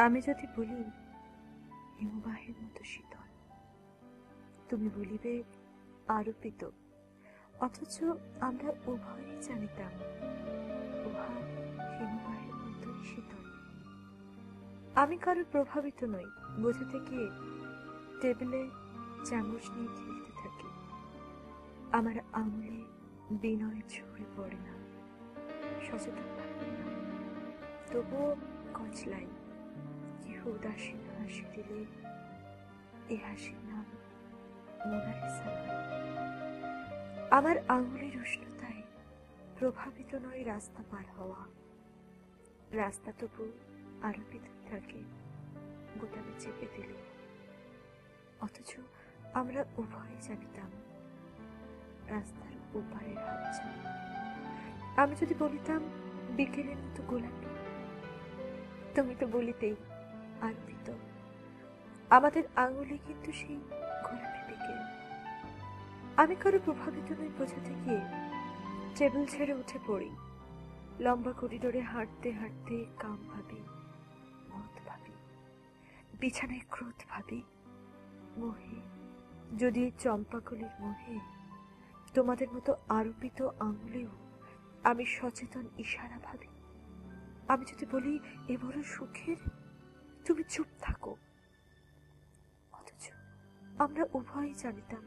আমি যদি বলি হিমবাহের মতো শীতল, তুমি বলিবে আরোপিত। অথচ আমরা উভয়ই জানিতাম উহা হিমবাহের মতোই শীতল। আমি কারো প্রভাবিত নই বোঝাতে গিয়ে টেবিলে চামচ নিয়ে খেলতে থাকি। আমার আঙুলে বিনয় ঝরে পড়ে না, সচেতন থাকি না, তবুও কচলাই কেহ উদাসীন হাসি দিলে এ হাসির নাম মোনালিসা নয়। আমার আঙুলের উষ্ণতায় প্রভাবিত নয় রাস্তা পার হওয়া, রাস্তা তবু আরোপিত থাকে বোতামে চেপে দিলে। অথচ আমরা উভয় জানিতাম রাস্তার ওপারের হাতছানি। আমি যদি বলিতাম বিকেলের মতো গোলাপি, তুমি তো বলিতেই আরোপিত। আমাদের আঙুলে কিন্তু সেই গোলাপি বিকেল। আমি কারো প্রভাবিত নই বোঝাতে গিয়ে টেবিল ছেড়ে উঠে পড়ি। লম্বা করিডোরে হাঁটতে হাঁটতে কাম ভাবি, মত ভাবি, বিছানায় ক্রোধ ভাবি, মোহে, যদি চম্পাকলির মোহে তোমাদের মতো আরোপিত আঙুলেও আমি সচেতন ইশারা ভাবি। আমি যদি বলি এ বড় সুখের, তুমি চুপ থাকো। অথচ আমরা উভয়ই জানিতাম